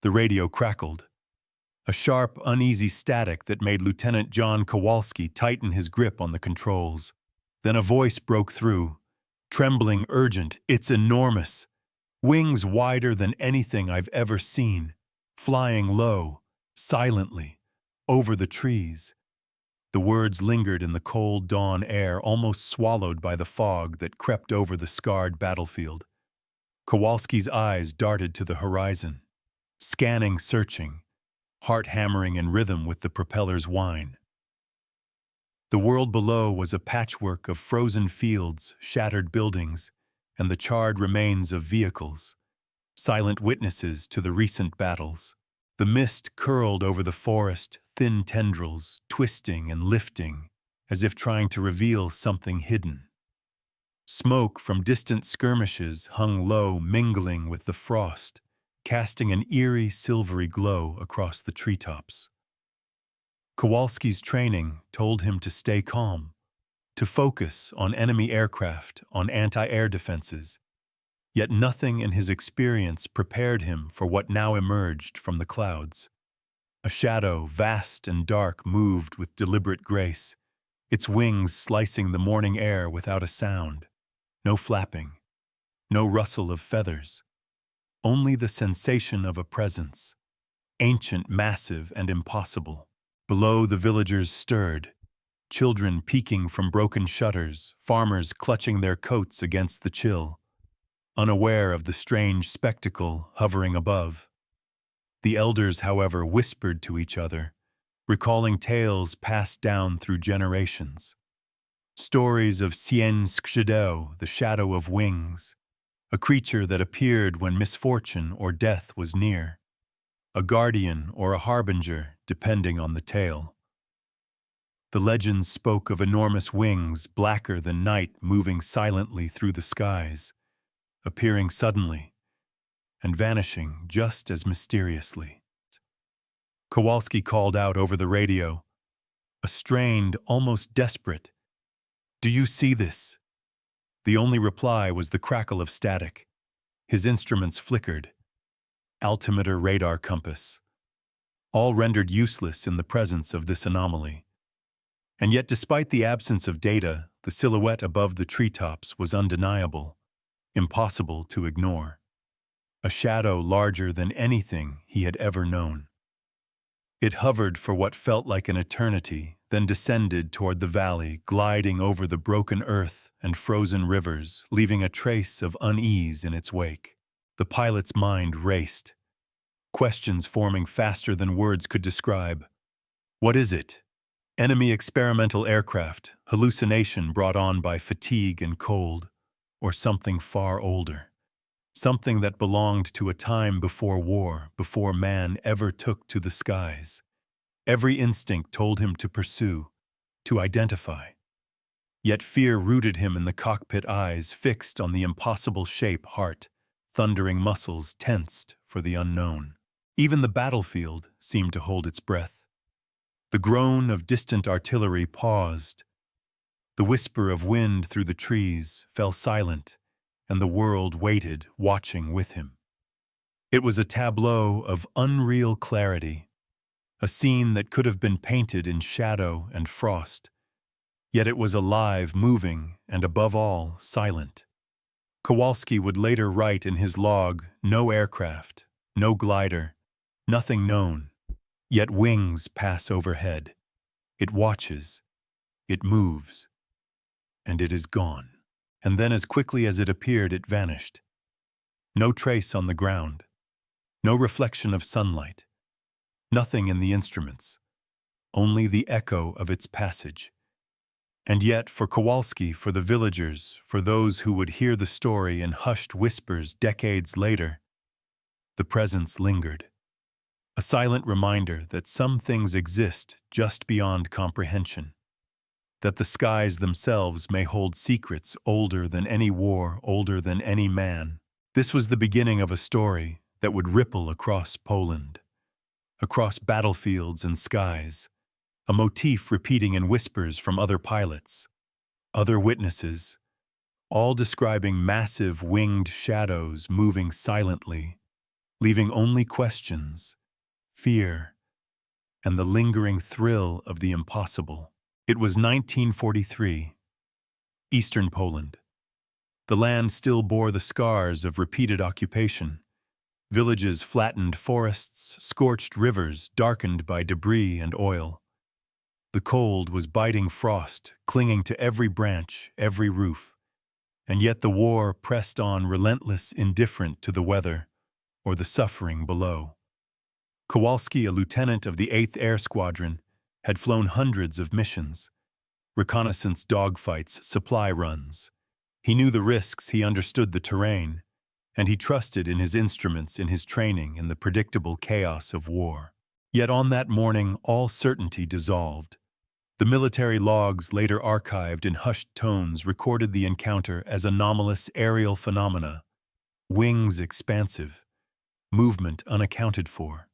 The radio crackled. A sharp, uneasy static that made Lieutenant John Kowalski tighten his grip on the controls. Then a voice broke through, trembling, urgent. "It's enormous. Wings wider than anything I've ever seen, flying low, silently, over the trees." The words lingered in the cold dawn air, almost swallowed by the fog that crept over the scarred battlefield. Kowalski's eyes darted to the horizon, scanning, searching, heart hammering in rhythm with the propeller's whine. The world below was a patchwork of frozen fields, shattered buildings, and the charred remains of vehicles, silent witnesses to the recent battles. The mist curled over the forest, thin tendrils, twisting and lifting, as if trying to reveal something hidden. Smoke from distant skirmishes hung low, mingling with the frost, casting an eerie, silvery glow across the treetops. Kowalski's training told him to stay calm, to focus on enemy aircraft, on anti-air defenses. Yet nothing in his experience prepared him for what now emerged from the clouds. A shadow, vast and dark, moved with deliberate grace, its wings slicing the morning air without a sound. No flapping, no rustle of feathers, only the sensation of a presence, ancient, massive, and impossible. Below, the villagers stirred, children peeking from broken shutters, farmers clutching their coats against the chill, unaware of the strange spectacle hovering above. The elders, however, whispered to each other, recalling tales passed down through generations. Stories of Sien Skshideo, the shadow of wings, a creature that appeared when misfortune or death was near, a guardian or a harbinger, depending on the tale. The legends spoke of enormous wings, blacker than night, moving silently through the skies, appearing suddenly and vanishing just as mysteriously. Kowalski called out over the radio, a strained, almost desperate, "Do you see this?" The only reply was the crackle of static. His instruments flickered. Altimeter, radar, compass, all rendered useless in the presence of this anomaly. And yet, despite the absence of data, the silhouette above the treetops was undeniable, impossible to ignore. A shadow larger than anything he had ever known. It hovered for what felt like an eternity, then descended toward the valley, gliding over the broken earth and frozen rivers, leaving a trace of unease in its wake. The pilot's mind raced, questions forming faster than words could describe. What is it? Enemy experimental aircraft, hallucination brought on by fatigue and cold, or something far older? Something that belonged to a time before war, before man ever took to the skies. Every instinct told him to pursue, to identify. Yet fear rooted him in the cockpit, eyes fixed on the impossible shape, heart, thundering muscles tensed for the unknown. Even the battlefield seemed to hold its breath. The groan of distant artillery paused. The whisper of wind through the trees fell silent, and the world waited, watching with him. It was a tableau of unreal clarity, a scene that could have been painted in shadow and frost. Yet it was alive, moving, and above all, silent. Kowalski would later write in his log, no aircraft, no glider, nothing known, yet wings pass overhead. It watches, it moves, and it is gone. And then as quickly as it appeared, it vanished. No trace on the ground, no reflection of sunlight, nothing in the instruments, only the echo of its passage. And yet, for Kowalski, for the villagers, for those who would hear the story in hushed whispers decades later, the presence lingered. A silent reminder that some things exist just beyond comprehension, that the skies themselves may hold secrets older than any war, older than any man. This was the beginning of a story that would ripple across Poland, across battlefields and skies, a motif repeating in whispers from other pilots, other witnesses, all describing massive winged shadows moving silently, leaving only questions, fear, and the lingering thrill of the impossible. It was 1943, Eastern Poland. The land still bore the scars of repeated occupation. Villages flattened forests, scorched rivers darkened by debris and oil. The cold was biting frost, clinging to every branch, every roof. And yet the war pressed on, relentless, indifferent to the weather or the suffering below. Kowalski, a lieutenant of the 8th Air Squadron, had flown hundreds of missions, reconnaissance dogfights, supply runs. He knew the risks, he understood the terrain, and he trusted in his instruments, in his training, in the predictable chaos of war. Yet on that morning, all certainty dissolved. The military logs, later archived in hushed tones, recorded the encounter as anomalous aerial phenomena, wings expansive, movement unaccounted for,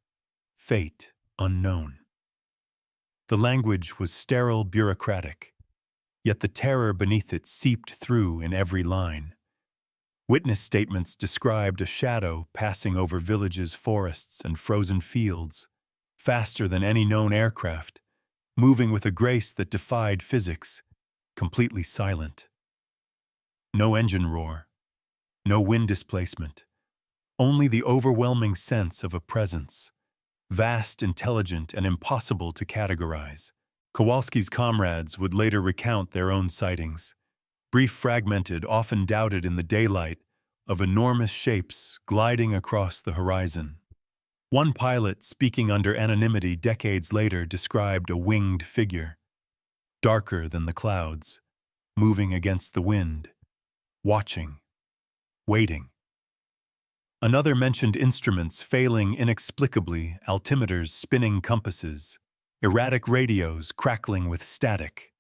fate unknown. The language was sterile, bureaucratic, yet the terror beneath it seeped through in every line. Witness statements described a shadow passing over villages, forests, and frozen fields, faster than any known aircraft, moving with a grace that defied physics, completely silent. No engine roar, no wind displacement, only the overwhelming sense of a presence, vast, intelligent, and impossible to categorize. Kowalski's comrades would later recount their own sightings, brief, fragmented, often doubted in the daylight, of enormous shapes gliding across the horizon. One pilot, speaking under anonymity decades later, described a winged figure, darker than the clouds, moving against the wind, watching, waiting. Another mentioned instruments failing inexplicably, altimeters spinning compasses, erratic radios crackling with static,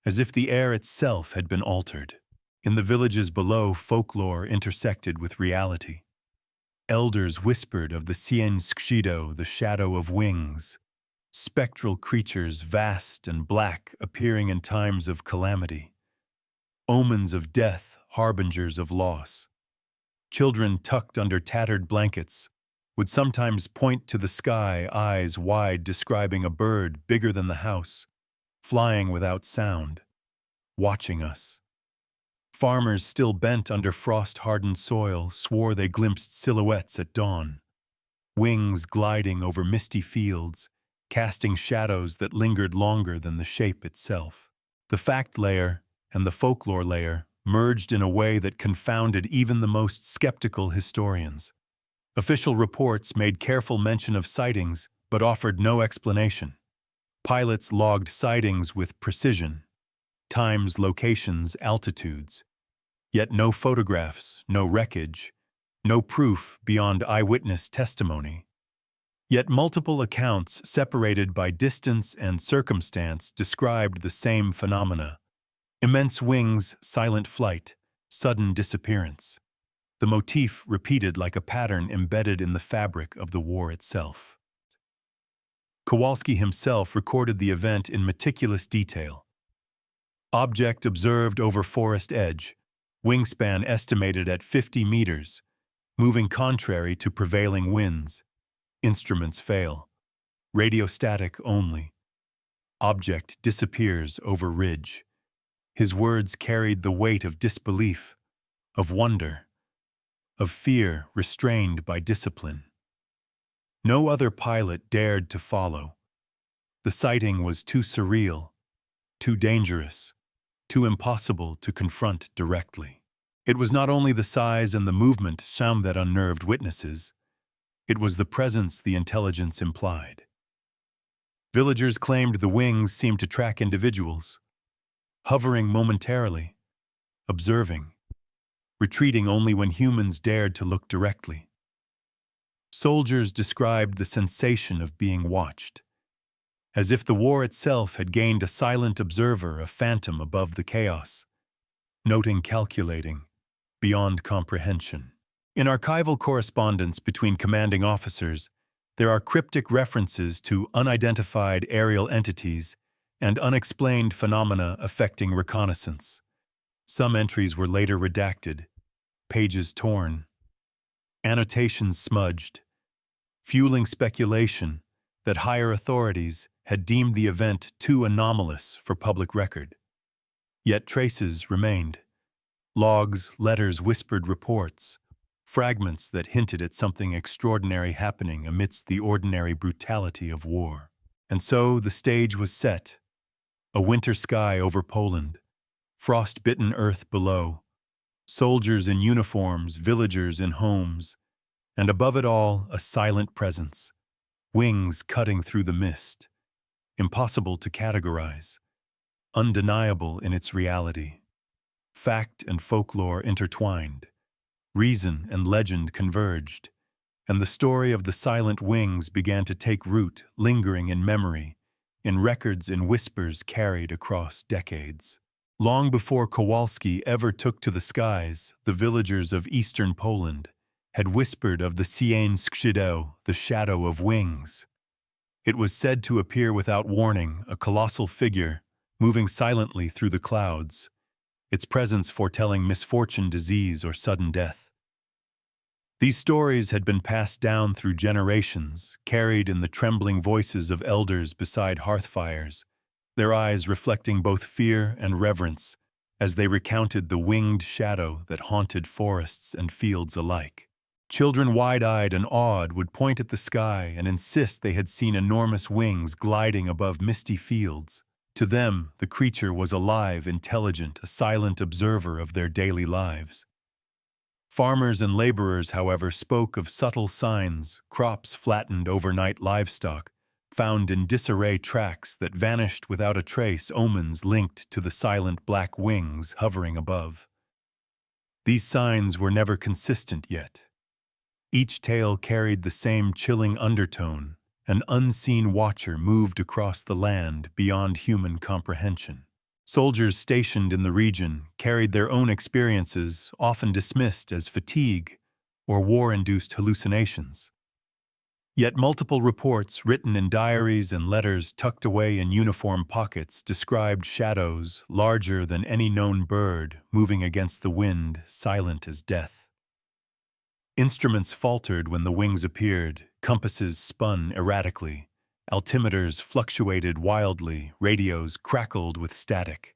as if the air itself had been altered. In the villages below, folklore intersected with reality. Elders whispered of the Cien Skrzydeł, the shadow of wings, spectral creatures vast and black appearing in times of calamity, omens of death, harbingers of loss. Children tucked under tattered blankets would sometimes point to the sky, eyes wide, describing a bird bigger than the house, flying without sound, watching us. Farmers still bent under frost-hardened soil swore they glimpsed silhouettes at dawn, wings gliding over misty fields, casting shadows that lingered longer than the shape itself. The fact layer and the folklore layer merged in a way that confounded even the most skeptical historians. Official reports made careful mention of sightings but offered no explanation. Pilots logged sightings with precision, times, locations, altitudes. Yet no photographs, no wreckage, no proof beyond eyewitness testimony. Yet multiple accounts separated by distance and circumstance described the same phenomena. Immense wings, silent flight, sudden disappearance. The motif repeated like a pattern embedded in the fabric of the war itself. Kowalski himself recorded the event in meticulous detail. Object observed over forest edge, wingspan estimated at 50 meters, moving contrary to prevailing winds. Instruments fail. Radio static only. Object disappears over ridge. His words carried the weight of disbelief, of wonder, of fear restrained by discipline. No other pilot dared to follow. The sighting was too surreal, too dangerous, too impossible to confront directly. It was not only the size and the movement sound that unnerved witnesses, it was the presence the intelligence implied. Villagers claimed the wings seemed to track individuals, hovering momentarily, observing, retreating only when humans dared to look directly. Soldiers described the sensation of being watched, as if the war itself had gained a silent observer, a phantom above the chaos, noting, calculating, beyond comprehension. In archival correspondence between commanding officers, there are cryptic references to unidentified aerial entities and unexplained phenomena affecting reconnaissance. Some entries were later redacted, pages torn, annotations smudged, fueling speculation that higher authorities had deemed the event too anomalous for public record. Yet traces remained. Logs, letters, whispered reports, fragments that hinted at something extraordinary happening amidst the ordinary brutality of war. And so the stage was set. A winter sky over Poland, frost-bitten earth below, soldiers in uniforms, villagers in homes, and above it all, a silent presence, wings cutting through the mist, impossible to categorize, undeniable in its reality. Fact and folklore intertwined, reason and legend converged, and the story of the silent wings began to take root, lingering in memory, in records and whispers carried across decades. Long before Kowalski ever took to the skies, the villagers of eastern Poland had whispered of the Cień Skrzydeł, the shadow of wings. It was said to appear without warning, a colossal figure, moving silently through the clouds, its presence foretelling misfortune, disease, or sudden death. These stories had been passed down through generations, carried in the trembling voices of elders beside hearthfires, their eyes reflecting both fear and reverence as they recounted the winged shadow that haunted forests and fields alike. Children wide-eyed and awed would point at the sky and insist they had seen enormous wings gliding above misty fields. To them, the creature was alive, intelligent, a silent observer of their daily lives. Farmers and laborers, however, spoke of subtle signs, crops flattened, overnight livestock, found in disarray, tracks that vanished without a trace, omens linked to the silent black wings hovering above. These signs were never consistent yet. Each tale carried the same chilling undertone. An unseen watcher moved across the land beyond human comprehension. Soldiers stationed in the region carried their own experiences, often dismissed as fatigue or war-induced hallucinations. Yet multiple reports written in diaries and letters tucked away in uniform pockets described shadows larger than any known bird moving against the wind, silent as death. Instruments faltered when the wings appeared, compasses spun erratically, altimeters fluctuated wildly, radios crackled with static.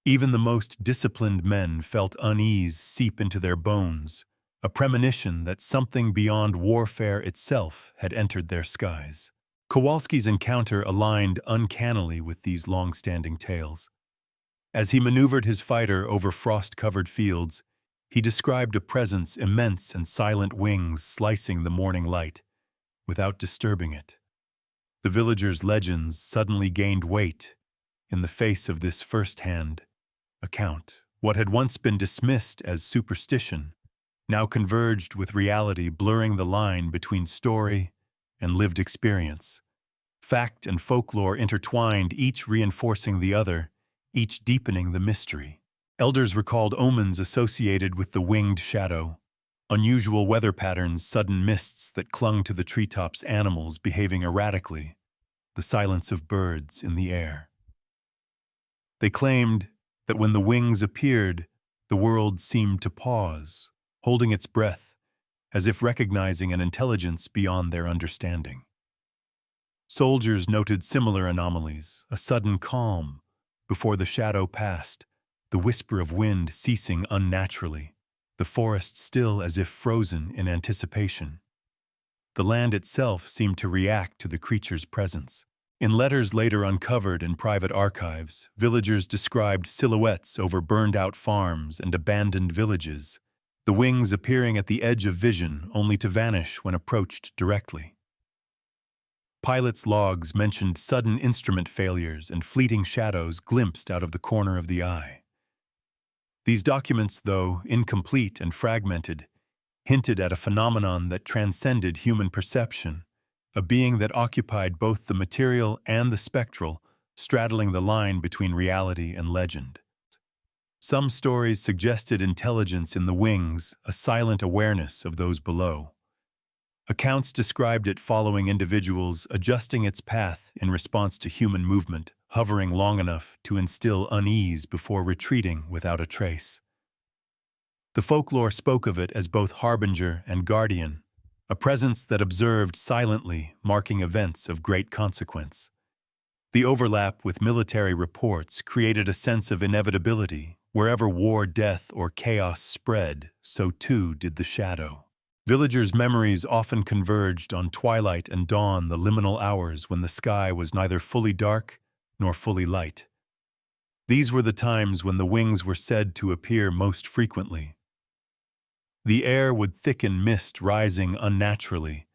Even the most disciplined men felt unease seep into their bones, a premonition that something beyond warfare itself had entered their skies. Kowalski's encounter aligned uncannily with these long-standing tales. As he maneuvered his fighter over frost-covered fields, he described a presence immense and silent, wings slicing the morning light, without disturbing it. The villagers' legends suddenly gained weight in the face of this first-hand account. What had once been dismissed as superstition now converged with reality, blurring the line between story and lived experience. Fact and folklore intertwined, each reinforcing the other, each deepening the mystery. Elders recalled omens associated with the winged shadow, unusual weather patterns, sudden mists that clung to the treetops, animals behaving erratically, the silence of birds in the air. They claimed that when the wings appeared, the world seemed to pause, holding its breath, as if recognizing an intelligence beyond their understanding. Soldiers noted similar anomalies, a sudden calm before the shadow passed, the whisper of wind ceasing unnaturally, the forest still as if frozen in anticipation. The land itself seemed to react to the creature's presence. In letters later uncovered in private archives, villagers described silhouettes over burned-out farms and abandoned villages, the wings appearing at the edge of vision only to vanish when approached directly. Pilots' logs mentioned sudden instrument failures and fleeting shadows glimpsed out of the corner of the eye. These documents, though incomplete and fragmented, hinted at a phenomenon that transcended human perception, a being that occupied both the material and the spectral, straddling the line between reality and legend. Some stories suggested intelligence in the wings, a silent awareness of those below. Accounts described it following individuals, adjusting its path in response to human movement, hovering long enough to instill unease before retreating without a trace. The folklore spoke of it as both harbinger and guardian, a presence that observed silently, marking events of great consequence. The overlap with military reports created a sense of inevitability. Wherever war, death, or chaos spread, so too did the shadow. Villagers' memories often converged on twilight and dawn, the liminal hours when the sky was neither fully dark nor fully light. These were the times when the wings were said to appear most frequently. The air would thicken, mist rising unnaturally,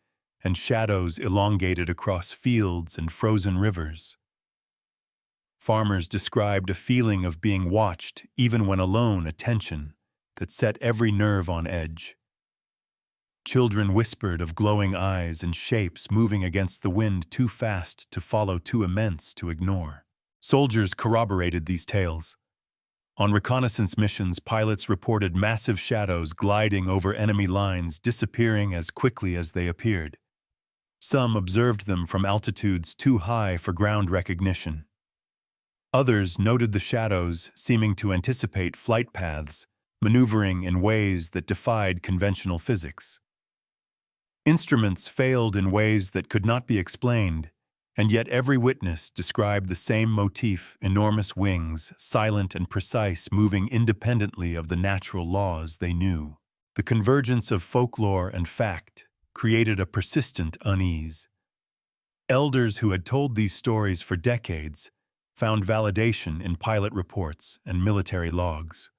and shadows elongated across fields and frozen rivers. Farmers described a feeling of being watched, even when alone, a tension that set every nerve on edge. Children whispered of glowing eyes and shapes moving against the wind, too fast to follow, too immense to ignore. Soldiers corroborated these tales. On reconnaissance missions, pilots reported massive shadows gliding over enemy lines, disappearing as quickly as they appeared. Some observed them from altitudes too high for ground recognition. Others noted the shadows, seeming to anticipate flight paths, maneuvering in ways that defied conventional physics. Instruments failed in ways that could not be explained, and yet every witness described the same motif: enormous wings, silent and precise, moving independently of the natural laws they knew. The convergence of folklore and fact created a persistent unease. Elders who had told these stories for decades found validation in pilot reports and military logs.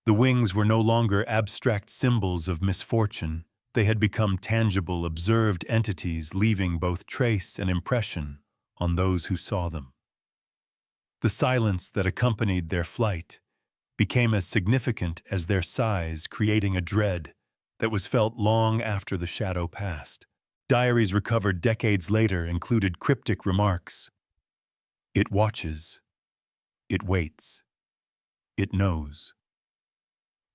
The wings were no longer abstract symbols of misfortune. They had become tangible, observed entities, leaving both trace and impression on those who saw them. The silence that accompanied their flight became as significant as their size, creating a dread that was felt long after the shadow passed. Diaries recovered decades later included cryptic remarks: "It watches. It waits. It knows."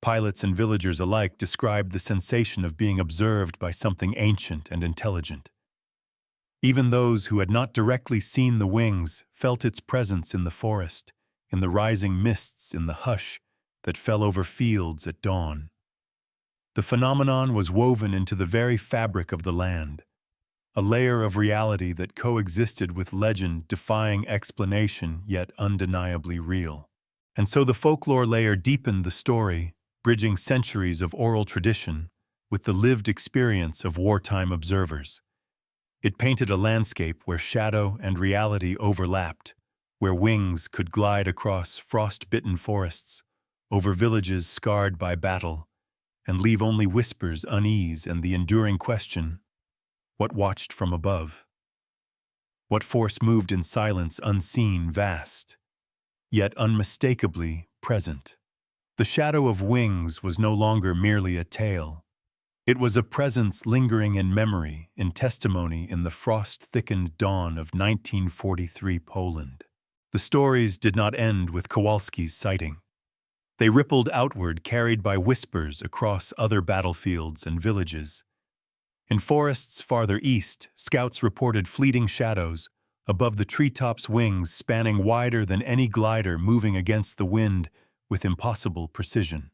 Pilots and villagers alike described the sensation of being observed by something ancient and intelligent. Even those who had not directly seen the wings felt its presence in the forest, in the rising mists, in the hush that fell over fields at dawn. The phenomenon was woven into the very fabric of the land, a layer of reality that coexisted with legend, defying explanation, yet undeniably real. And so the folklore layer deepened the story, bridging centuries of oral tradition with the lived experience of wartime observers. It painted a landscape where shadow and reality overlapped, where wings could glide across frost-bitten forests, over villages scarred by battle, and leave only whispers, unease, and the enduring question: what watched from above? What force moved in silence, unseen, vast, yet unmistakably present? The shadow of wings was no longer merely a tale. It was a presence lingering in memory, in testimony, in the frost-thickened dawn of 1943 Poland. The stories did not end with Kowalski's sighting. They rippled outward, carried by whispers across other battlefields and villages. In forests farther east, scouts reported fleeting shadows above the treetops, wings spanning wider than any glider, moving against the wind with impossible precision.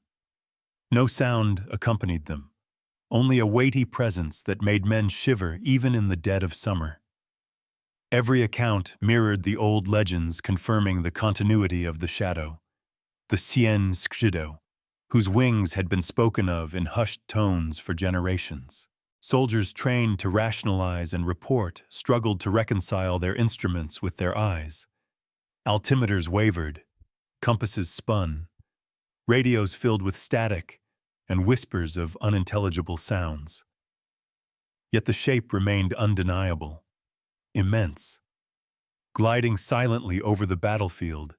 No sound accompanied them, only a weighty presence that made men shiver even in the dead of summer. Every account mirrored the old legends, confirming the continuity of the shadow, the Sien Skrzydeł, whose wings had been spoken of in hushed tones for generations. Soldiers trained to rationalize and report struggled to reconcile their instruments with their eyes. Altimeters wavered, compasses spun, radios filled with static and whispers of unintelligible sounds. Yet the shape remained undeniable, immense, gliding silently over the battlefield,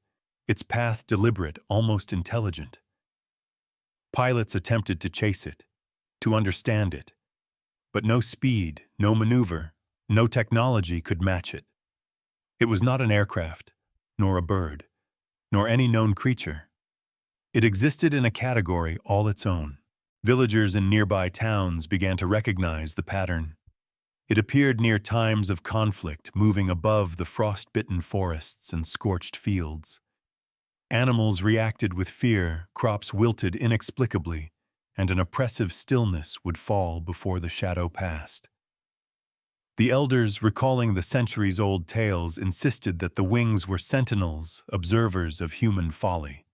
its path deliberate, almost intelligent. Pilots attempted to chase it, to understand it, but no speed, no maneuver, no technology could match it. It was not an aircraft, nor a bird, nor any known creature. It existed in a category all its own. Villagers in nearby towns began to recognize the pattern. It appeared near times of conflict, moving above the frost-bitten forests and scorched fields. Animals reacted with fear, crops wilted inexplicably, and an oppressive stillness would fall before the shadow passed. The elders, recalling the centuries-old tales, insisted that the wings were sentinels, observers of human folly,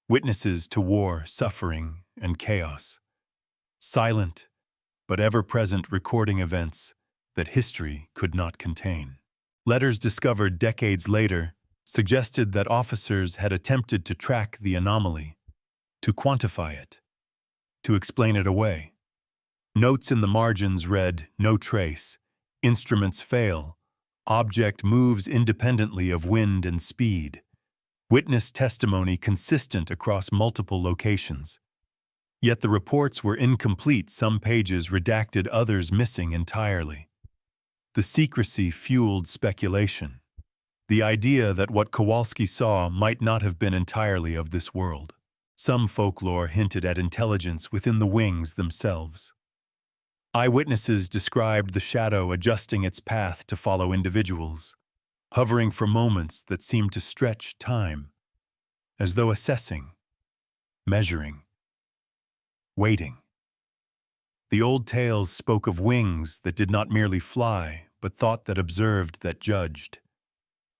witnesses to war, suffering, and chaos, silent but ever-present recording events that history could not contain. Letters discovered decades later suggested that officers had attempted to track the anomaly, to quantify it, to explain it away. Notes in the margins read, "No trace, instruments fail, object moves independently of wind and speed, witness testimony consistent across multiple locations." Yet the reports were incomplete, some pages redacted, others missing entirely. The secrecy fueled speculation, the idea that what Kowalski saw might not have been entirely of this world. Some folklore hinted at intelligence within the wings themselves. Eyewitnesses described the shadow adjusting its path to follow individuals, hovering for moments that seemed to stretch time, as though assessing, measuring, waiting. The old tales spoke of wings that did not merely fly, but thought, that observed, that judged.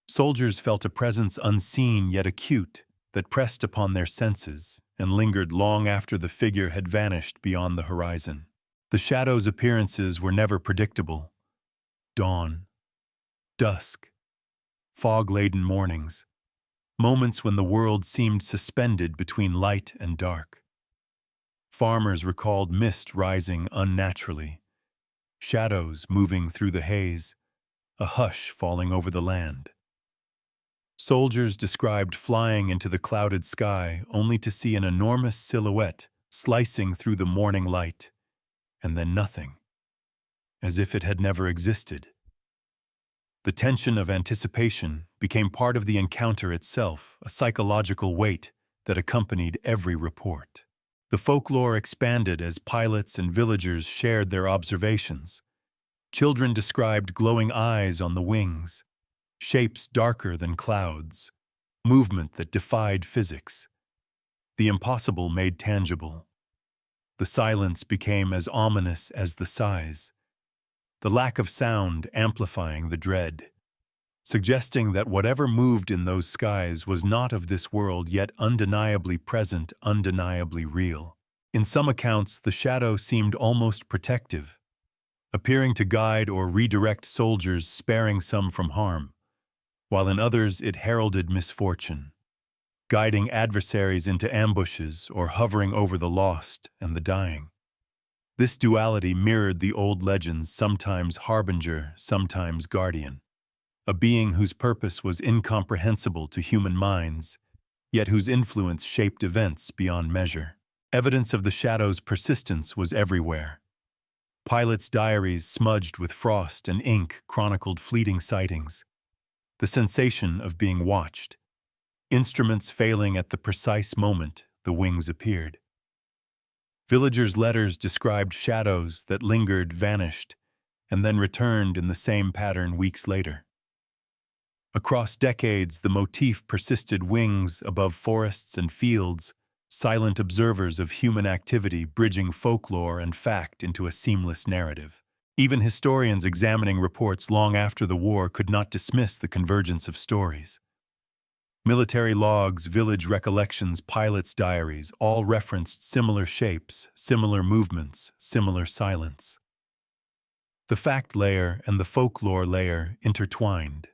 Soldiers felt a presence unseen yet acute that pressed upon their senses and lingered long after the figure had vanished beyond the horizon. The shadow's appearances were never predictable. Dawn, dusk, fog-laden mornings, moments when the world seemed suspended between light and dark. Farmers recalled mist rising unnaturally, shadows moving through the haze, a hush falling over the land. Soldiers described flying into the clouded sky only to see an enormous silhouette slicing through the morning light, and then nothing, as if it had never existed. The tension of anticipation became part of the encounter itself, a psychological weight that accompanied every report. The folklore expanded as pilots and villagers shared their observations. Children described glowing eyes on the wings, shapes darker than clouds, movement that defied physics. The impossible made tangible. The silence became as ominous as the size, the lack of sound amplifying the dread, suggesting that whatever moved in those skies was not of this world, yet undeniably present, undeniably real. In some accounts, the shadow seemed almost protective, appearing to guide or redirect soldiers, sparing some from harm, while in others it heralded misfortune, guiding adversaries into ambushes or hovering over the lost and the dying. This duality mirrored the old legends, sometimes harbinger, sometimes guardian, a being whose purpose was incomprehensible to human minds, yet whose influence shaped events beyond measure. Evidence of the shadow's persistence was everywhere. Pilots' diaries smudged with frost and ink chronicled fleeting sightings, the sensation of being watched, instruments failing at the precise moment the wings appeared. Villagers' letters described shadows that lingered, vanished, and then returned in the same pattern weeks later. Across decades, the motif persisted: wings above forests and fields, silent observers of human activity, bridging folklore and fact into a seamless narrative. Even historians examining reports long after the war could not dismiss the convergence of stories. Military logs, village recollections, pilots' diaries all referenced similar shapes, similar movements, similar silence. The fact layer and the folklore layer intertwined,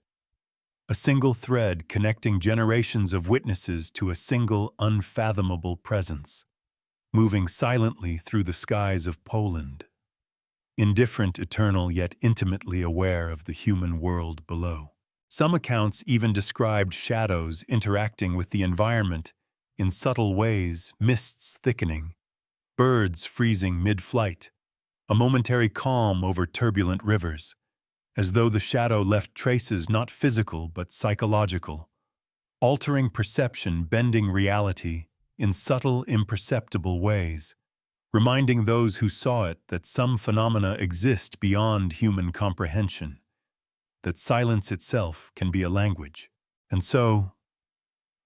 a single thread connecting generations of witnesses to a single unfathomable presence, moving silently through the skies of Poland, indifferent, eternal, yet intimately aware of the human world below. Some accounts even described shadows interacting with the environment in subtle ways, mists thickening, birds freezing mid-flight, a momentary calm over turbulent rivers, as though the shadow left traces not physical but psychological, altering perception, bending reality in subtle, imperceptible ways, reminding those who saw it that some phenomena exist beyond human comprehension, that silence itself can be a language. And so,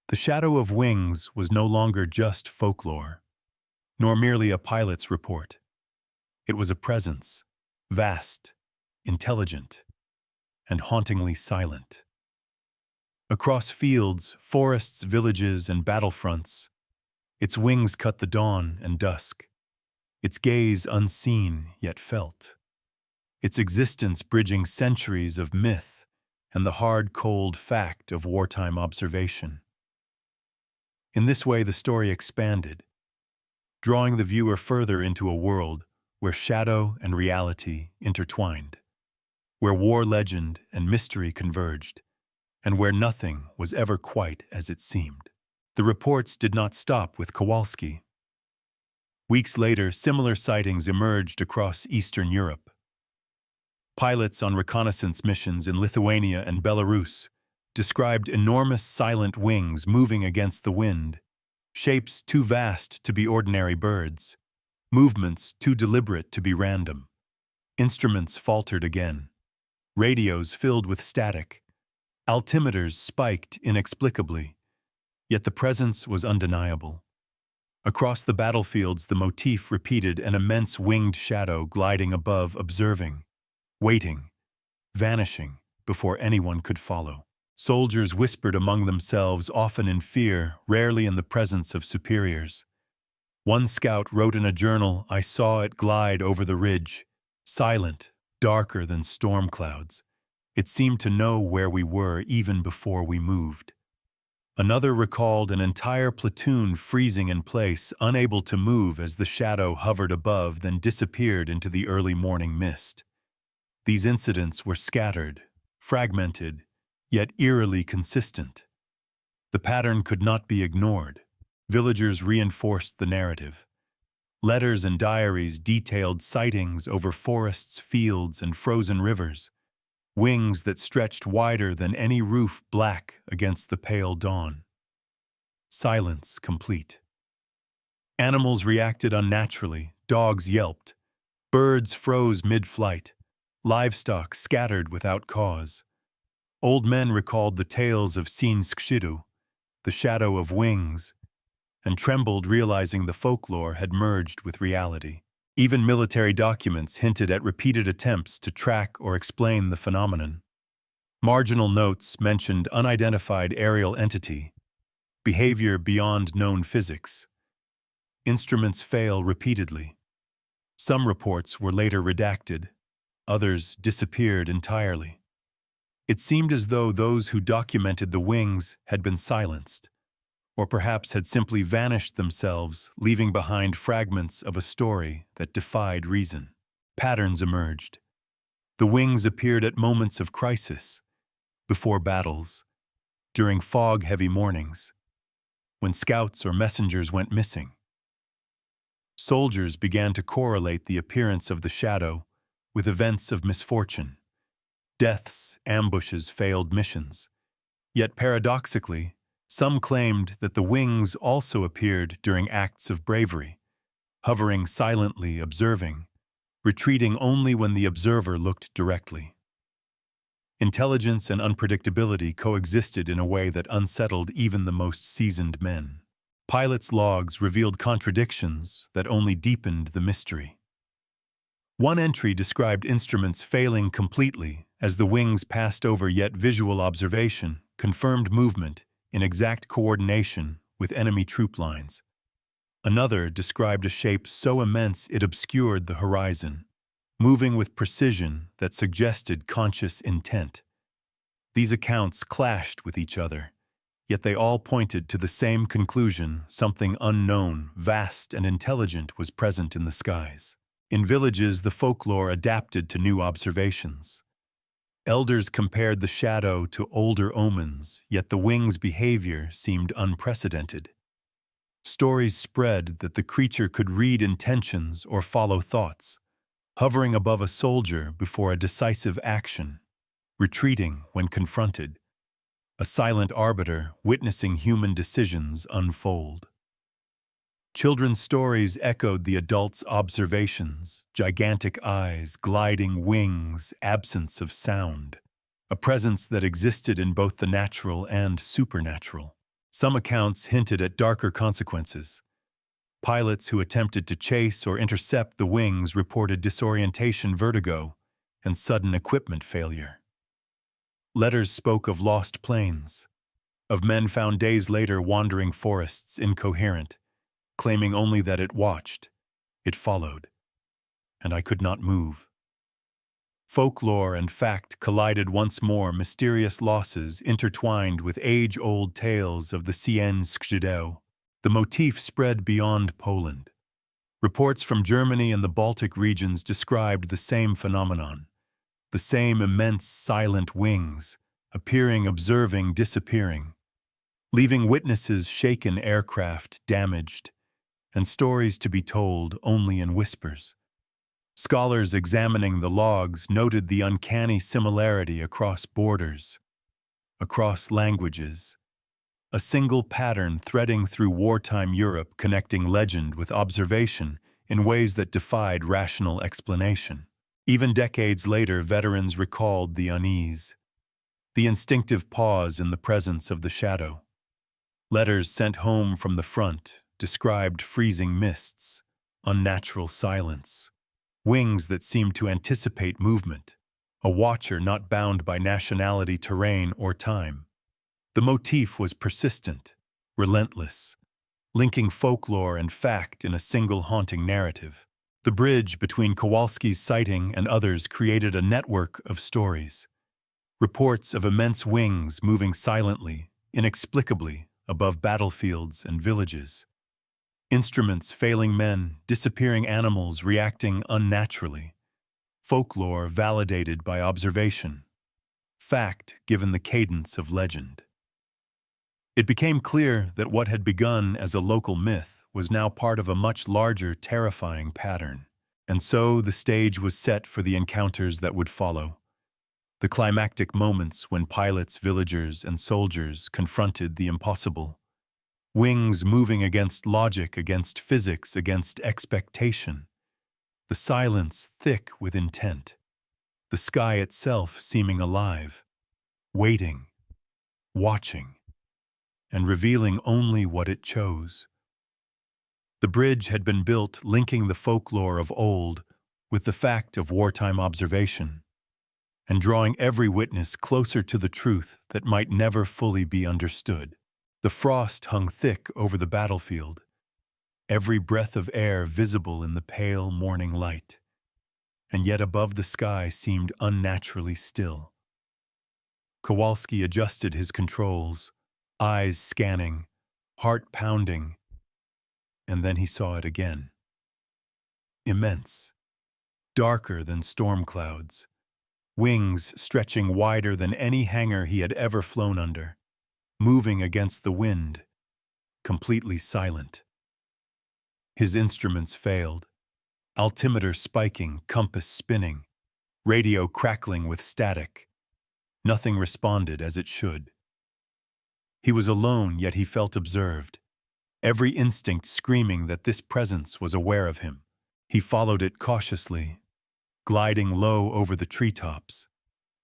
the shadow of wings was no longer just folklore. nor merely a pilot's report. It was a presence, vast, intelligent, and hauntingly silent. Across fields, forests, villages, and battlefronts, its wings cut the dawn and dusk, its gaze unseen yet felt, its existence bridging centuries of myth and the hard, cold fact of wartime observation. In this way, the story expanded, drawing the viewer further into a world where shadow and reality intertwined, where war legend and mystery converged, and where nothing was ever quite as it seemed. The reports did not stop with Kowalski. Weeks later, similar sightings emerged across Eastern Europe. Pilots on reconnaissance missions in Lithuania and Belarus described enormous silent wings moving against the wind, shapes too vast to be ordinary birds, movements too deliberate to be random. Instruments faltered again, radios filled with static, altimeters spiked inexplicably, yet the presence was undeniable. Across the battlefields, the motif repeated, an immense winged shadow gliding above, observing, waiting, vanishing before anyone could follow. Soldiers whispered among themselves, often in fear, rarely in the presence of superiors. One scout wrote in a journal, "I saw it glide over the ridge, silent, darker than storm clouds. It seemed to know where we were even before we moved." Another recalled an entire platoon freezing in place, unable to move as the shadow hovered above, then disappeared into the early morning mist. These incidents were scattered, fragmented, yet eerily consistent. The pattern could not be ignored. Villagers reinforced the narrative. Letters and diaries detailed sightings over forests, fields, and frozen rivers, wings that stretched wider than any roof, black against the pale dawn. Silence complete. Animals reacted unnaturally, dogs yelped, birds froze mid-flight, livestock scattered without cause. Old men recalled the tales of Sin Skshidu, the shadow of wings, and trembled realizing the folklore had merged with reality. Even military documents hinted at repeated attempts to track or explain the phenomenon. Marginal notes mentioned unidentified aerial entity, behavior beyond known physics. Instruments fail repeatedly. Some reports were later redacted, others disappeared entirely. It seemed as though those who documented the wings had been silenced, or perhaps had simply vanished themselves, leaving behind fragments of a story that defied reason. Patterns emerged. The wings appeared at moments of crisis, before battles, during fog-heavy mornings, when scouts or messengers went missing. Soldiers began to correlate the appearance of the shadow with events of misfortune, deaths, ambushes, failed missions. Yet paradoxically, some claimed that the wings also appeared during acts of bravery, hovering silently, observing, retreating only when the observer looked directly. Intelligence and unpredictability coexisted in a way that unsettled even the most seasoned men. Pilots' logs revealed contradictions that only deepened the mystery. One entry described instruments failing completely as the wings passed over, yet visual observation confirmed movement in exact coordination with enemy troop lines. Another described a shape so immense it obscured the horizon, moving with precision that suggested conscious intent. These accounts clashed with each other, yet they all pointed to the same conclusion: something unknown, vast, and intelligent was present in the skies. In villages, the folklore adapted to new observations. Elders compared the shadow to older omens, yet the wing's behavior seemed unprecedented. Stories spread that the creature could read intentions or follow thoughts, hovering above a soldier before a decisive action, retreating when confronted, a silent arbiter witnessing human decisions unfold. Children's stories echoed the adults' observations: gigantic eyes, gliding wings, absence of sound, a presence that existed in both the natural and supernatural. Some accounts hinted at darker consequences. Pilots who attempted to chase or intercept the wings reported disorientation, vertigo, and sudden equipment failure. Letters spoke of lost planes, of men found days later wandering forests, incoherent, claiming only that it watched, it followed, and I could not move. Folklore and fact collided once more, mysterious losses intertwined with age-old tales of the Cien Skrzydeł. The motif spread beyond Poland. Reports from Germany and the Baltic regions described the same phenomenon, the same immense silent wings, appearing, observing, disappearing, leaving witnesses shaken, aircraft damaged, and stories to be told only in whispers. Scholars examining the logs noted the uncanny similarity across borders, across languages, a single pattern threading through wartime Europe, connecting legend with observation in ways that defied rational explanation. Even decades later, veterans recalled the unease, the instinctive pause in the presence of the shadow. Letters sent home from the front described freezing mists, unnatural silence, wings that seemed to anticipate movement, a watcher not bound by nationality, terrain, or time. The motif was persistent, relentless, linking folklore and fact in a single haunting narrative. The bridge between Kowalski's sighting and others created a network of stories. Reports of immense wings moving silently, inexplicably, above battlefields and villages. Instruments failing men, disappearing animals reacting unnaturally. Folklore validated by observation. Fact given the cadence of legend. It became clear that what had begun as a local myth was now part of a much larger, terrifying pattern. And so the stage was set for the encounters that would follow. The climactic moments when pilots, villagers, and soldiers confronted the impossible. Wings moving against logic, against physics, against expectation. The silence thick with intent. The sky itself seeming alive, waiting, watching, and revealing only what it chose. The bridge had been built linking the folklore of old with the fact of wartime observation, and drawing every witness closer to the truth that might never fully be understood. The frost hung thick over the battlefield, every breath of air visible in the pale morning light, and yet above the sky seemed unnaturally still. Kowalski adjusted his controls, eyes scanning, heart pounding, and then he saw it again. Immense, darker than storm clouds, wings stretching wider than any hangar he had ever flown under, moving against the wind, completely silent. His instruments failed, altimeter spiking, compass spinning, radio crackling with static. Nothing responded as it should. He was alone, yet he felt observed, every instinct screaming that this presence was aware of him. He followed it cautiously, gliding low over the treetops,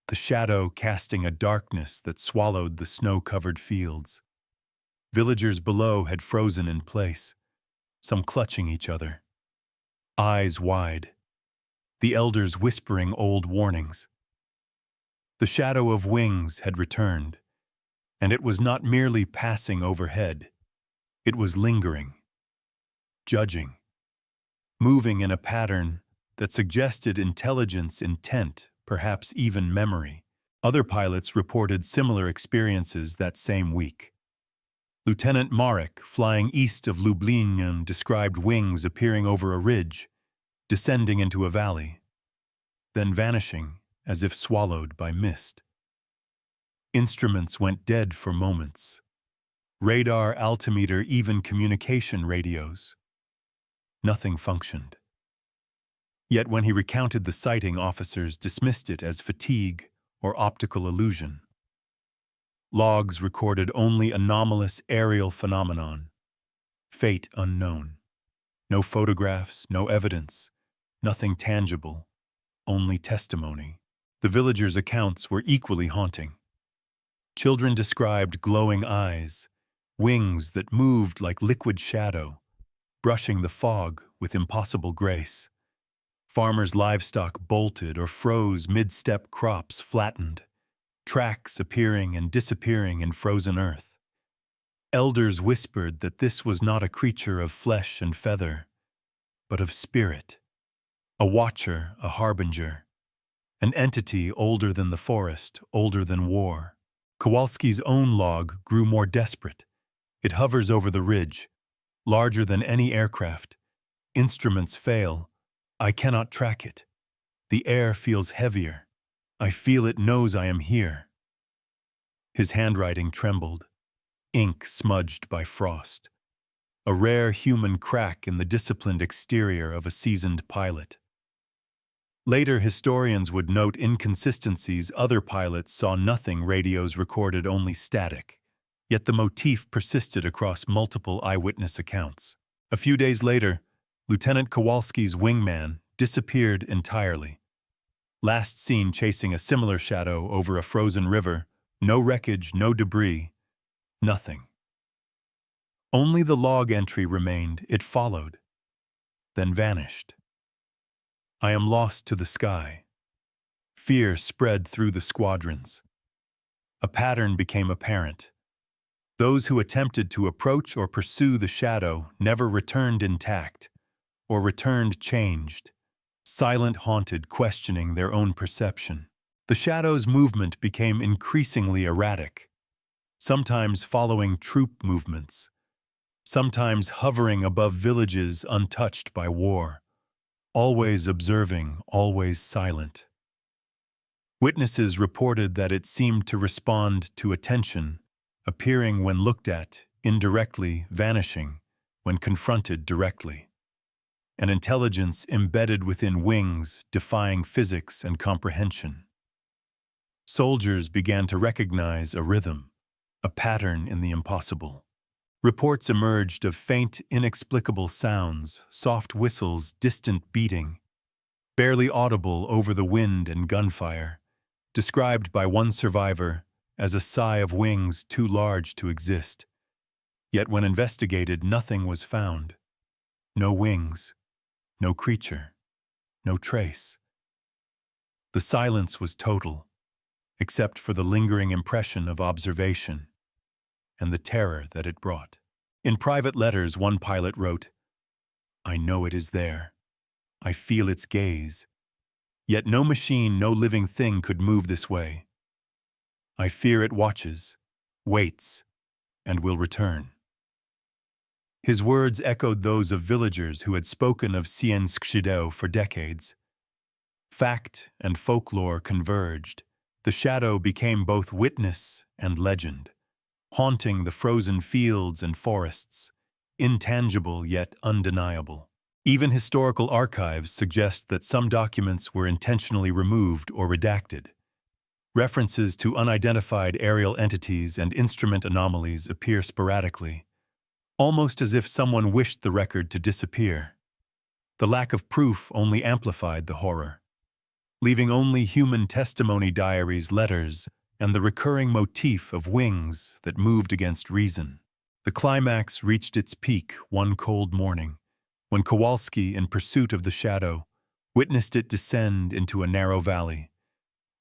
the shadow casting a darkness that swallowed the snow-covered fields. Villagers below had frozen in place, some clutching each other, eyes wide, the elders whispering old warnings. The shadow of wings had returned, and it was not merely passing overhead. It was lingering, judging, moving in a pattern that suggested intelligence, intent, perhaps even memory. Other pilots reported similar experiences that same week. Lieutenant Marek, flying east of Lublin, described wings appearing over a ridge, descending into a valley, then vanishing as if swallowed by mist. Instruments went dead for moments. Radar, altimeter, even communication radios. Nothing functioned. Yet when he recounted the sighting, officers dismissed it as fatigue or optical illusion. Logs recorded only anomalous aerial phenomenon. Fate unknown. No photographs, no evidence, nothing tangible, only testimony. The villagers' accounts were equally haunting. Children described glowing eyes, wings that moved like liquid shadow, brushing the fog with impossible grace. Farmers' livestock bolted or froze mid-step, crops flattened, tracks appearing and disappearing in frozen earth. Elders whispered that this was not a creature of flesh and feather, but of spirit, a watcher, a harbinger, an entity older than the forest, older than war. Kowalski's own log grew more desperate. It hovers over the ridge, larger than any aircraft. Instruments fail. I cannot track it. The air feels heavier. I feel it knows I am here. His handwriting trembled, ink smudged by frost. A rare human crack in the disciplined exterior of a seasoned pilot. Later, historians would note inconsistencies. Other pilots saw nothing, radios recorded only static. Yet the motif persisted across multiple eyewitness accounts. A few days later, Lieutenant Kowalski's wingman disappeared entirely. Last seen chasing a similar shadow over a frozen river, no wreckage, no debris, nothing. Only the log entry remained. It followed, then vanished. I am lost to the sky. Fear spread through the squadrons. A pattern became apparent. Those who attempted to approach or pursue the shadow never returned intact, or returned changed, silent, haunted, questioning their own perception. The shadow's movement became increasingly erratic, sometimes following troop movements, sometimes hovering above villages untouched by war, always observing, always silent. Witnesses reported that it seemed to respond to attention, appearing when looked at, indirectly, vanishing when confronted directly. An intelligence embedded within wings, defying physics and comprehension. Soldiers began to recognize a rhythm, a pattern in the impossible. Reports emerged of faint, inexplicable sounds, soft whistles, distant beating, barely audible over the wind and gunfire, described by one survivor as a sigh of wings too large to exist. Yet when investigated, nothing was found. No wings, no creature, no trace. The silence was total, except for the lingering impression of observation and the terror that it brought. In private letters, one pilot wrote, "I know it is there. I feel its gaze. Yet no machine, no living thing could move this way. I fear it watches, waits, and will return." His words echoed those of villagers who had spoken of Cien Skrzydeł for decades. Fact and folklore converged. The shadow became both witness and legend, haunting the frozen fields and forests, intangible yet undeniable. Even historical archives suggest that some documents were intentionally removed or redacted. References to unidentified aerial entities and instrument anomalies appear sporadically, almost as if someone wished the record to disappear. The lack of proof only amplified the horror, leaving only human testimony diaries, letters, and the recurring motif of wings that moved against reason. The climax reached its peak one cold morning, when Kowalski, in pursuit of the shadow, witnessed it descend into a narrow valley,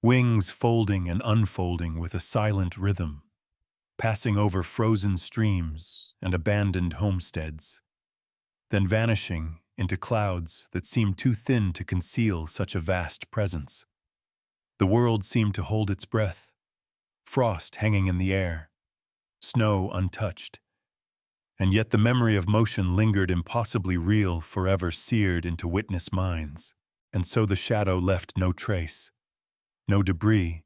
wings folding and unfolding with a silent rhythm, passing over frozen streams and abandoned homesteads, then vanishing into clouds that seemed too thin to conceal such a vast presence. The world seemed to hold its breath, frost hanging in the air, snow untouched, and yet the memory of motion lingered, impossibly real, forever seared into witness minds. And so the shadow left no trace, no debris,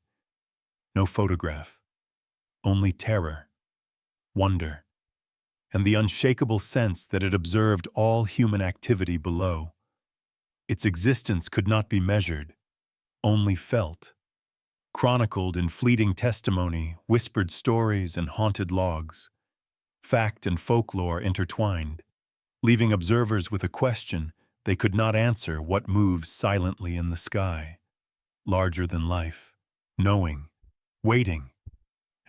no photograph, only terror, wonder, and the unshakable sense that it observed all human activity below. Its existence could not be measured, only felt, chronicled in fleeting testimony, whispered stories, and haunted logs. Fact and folklore intertwined, leaving observers with a question they could not answer: what moves silently in the sky, larger than life, knowing, waiting,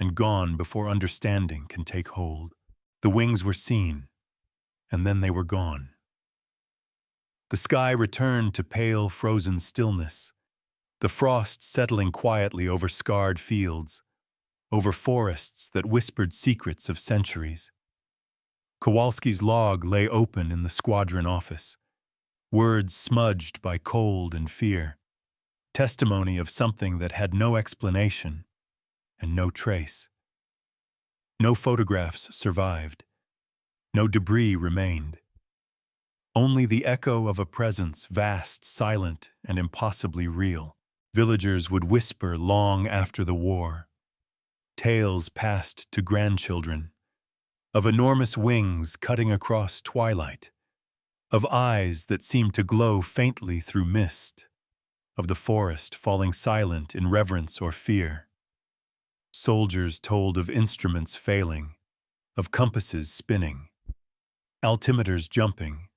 and gone before understanding can take hold. The wings were seen, and then they were gone. The sky returned to pale, frozen stillness, the frost settling quietly over scarred fields, over forests that whispered secrets of centuries. Kowalski's log lay open in the squadron office, words smudged by cold and fear, testimony of something that had no explanation and no trace. No photographs survived. No debris remained. Only the echo of a presence vast, silent, and impossibly real. Villagers would whisper long after the war. Tales passed to grandchildren of enormous wings cutting across twilight, of eyes that seemed to glow faintly through mist, of the forest falling silent in reverence or fear. Soldiers told of instruments failing, of compasses spinning, altimeters jumping,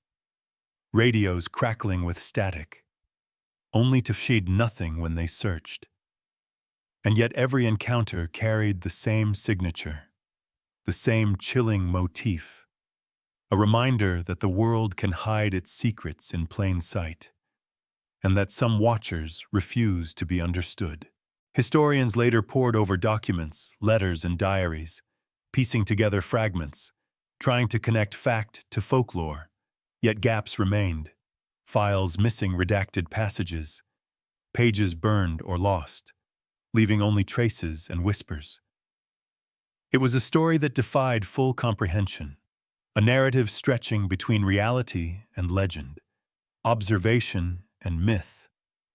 radios crackling with static, only to find nothing when they searched. And yet every encounter carried the same signature, the same chilling motif, a reminder that the world can hide its secrets in plain sight, and that some watchers refuse to be understood. Historians later pored over documents, letters, and diaries, piecing together fragments, trying to connect fact to folklore, yet gaps remained, files missing redacted passages, pages burned or lost, leaving only traces and whispers. It was a story that defied full comprehension, a narrative stretching between reality and legend, observation and myth,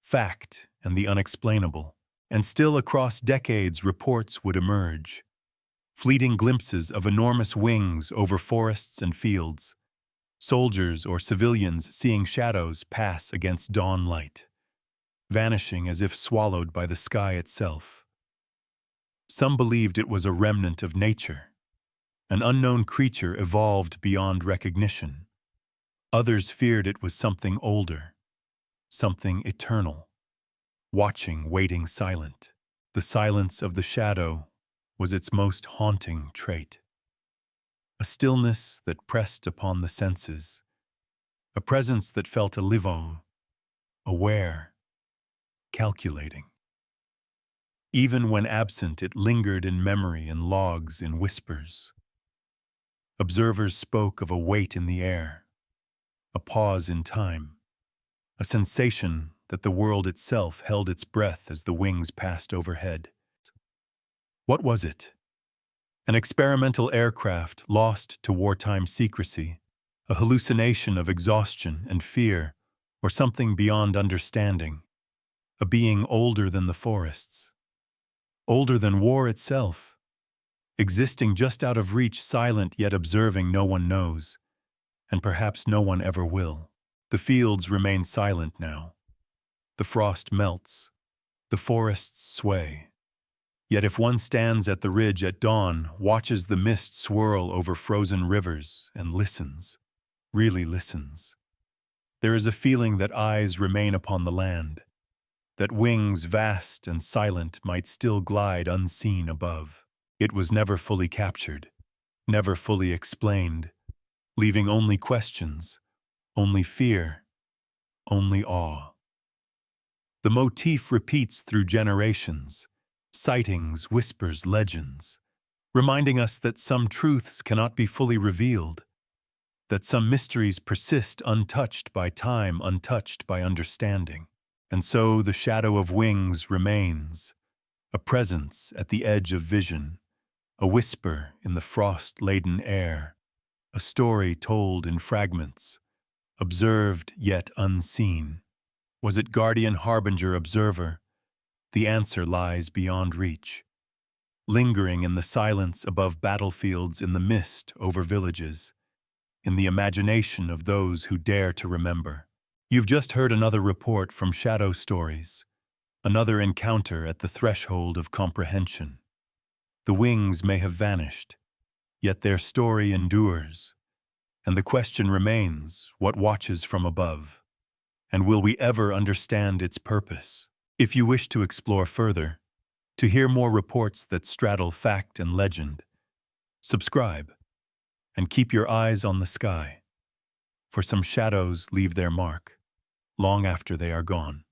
fact and the unexplainable. And still across decades reports would emerge, fleeting glimpses of enormous wings over forests and fields, soldiers or civilians seeing shadows pass against dawn light, vanishing as if swallowed by the sky itself. Some believed it was a remnant of nature, an unknown creature evolved beyond recognition. Others feared it was something older, something eternal, watching, waiting silent. The silence of the shadow was its most haunting trait. A stillness that pressed upon the senses, a presence that felt alive, aware, calculating. Even when absent, it lingered in memory and logs in whispers. Observers spoke of a weight in the air, a pause in time, a sensation that the world itself held its breath as the wings passed overhead. What was it? An experimental aircraft lost to wartime secrecy, a hallucination of exhaustion and fear, or something beyond understanding, a being older than the forests, older than war itself, existing just out of reach, silent yet observing no one knows, and perhaps no one ever will. The fields remain silent now. The frost melts, the forests sway. Yet if one stands at the ridge at dawn, watches the mist swirl over frozen rivers, and listens, really listens, there is a feeling that eyes remain upon the land, that wings vast and silent might still glide unseen above. It was never fully captured, never fully explained, leaving only questions, only fear, only awe. The motif repeats through generations, sightings, whispers, legends, reminding us that some truths cannot be fully revealed, that some mysteries persist untouched by time, untouched by understanding. And so the shadow of wings remains, a presence at the edge of vision, a whisper in the frost-laden air, a story told in fragments, observed yet unseen. Was it guardian, harbinger, observer? The answer lies beyond reach, lingering in the silence above battlefields, in the mist over villages, in the imagination of those who dare to remember. You've just heard another report from Shadow Stories, another encounter at the threshold of comprehension. The wings may have vanished, yet their story endures, and the question remains, what watches from above? And will we ever understand its purpose? If you wish to explore further, to hear more reports that straddle fact and legend, subscribe and keep your eyes on the sky. for some shadows leave their mark, long after they are gone.